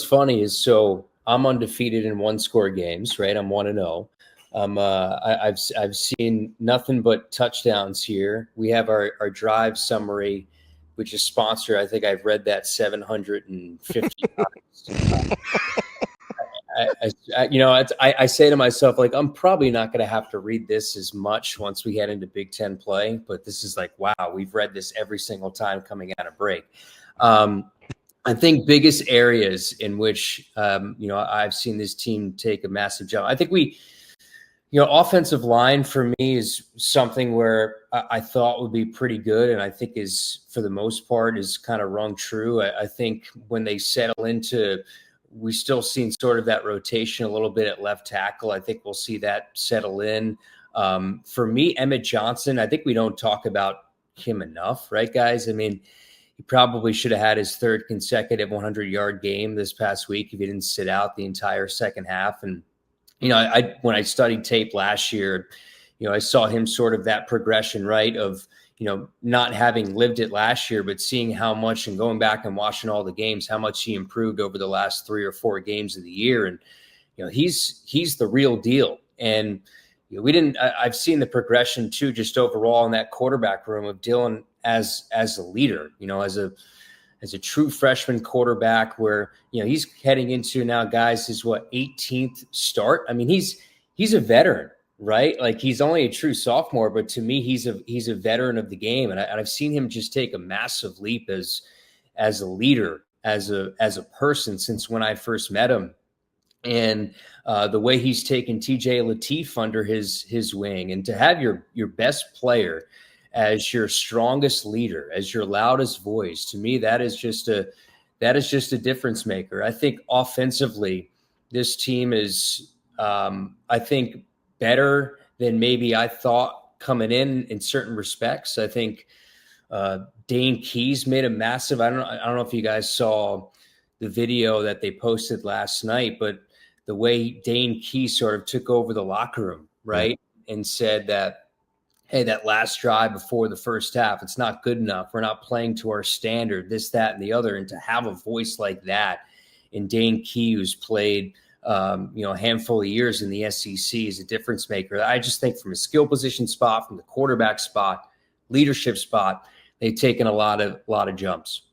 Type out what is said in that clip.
funny is, so I'm undefeated in one-score games, right? I'm 1-0. I've seen nothing but touchdowns here. We have our drive summary, which is sponsored. I think I've read that 750 times. I say to myself, like, I'm probably not going to have to read this as much once we head into Big Ten play, but this is like, wow, we've read this every single time coming out of break. I think biggest areas in which, I've seen this team take a massive jump. I think offensive line for me is something where I thought would be pretty good, and I think is, for the most part, is kind of rung true. I think when they settle into, we still seen sort of that rotation a little bit at left tackle. I think we'll see that settle in. For me, Emmett Johnson, I think we don't talk about him enough, right, guys? I mean, he probably should have had his third consecutive 100-yard game this past week if he didn't sit out the entire second half. And, when I studied tape last year, I saw him sort of that progression, right, of, not having lived it last year, but seeing how much, and going back and watching all the games, how much he improved over the last 3 or 4 games of the year. And, he's the real deal. And, I've seen the progression too, just overall in that quarterback room of Dylan as a leader, as a true freshman quarterback, where, he's heading into now, guys, his 18th start. I mean, he's a veteran, right? Like, he's only a true sophomore, but to me, he's a veteran of the game. And I've seen him just take a massive leap as a leader, as a person, since when I first met him. And the way he's taken TJ Lateef under his wing, and to have your best player as your strongest leader, as your loudest voice, to me, that is just a difference maker. I think offensively, this team is, I think, better than maybe I thought coming in certain respects. I think Dane Keyes made a massive, I don't know if you guys saw the video that they posted last night, but the way Dane Keyes sort of took over the locker room, right? And said that, hey, that last drive before the first half, it's not good enough. We're not playing to our standard, this, that, and the other. And to have a voice like that in Dane Keyes, who's played, a handful of years in the SEC, is a difference maker. I just think from a skill position spot, from the quarterback spot, leadership spot, they've taken a lot of jumps.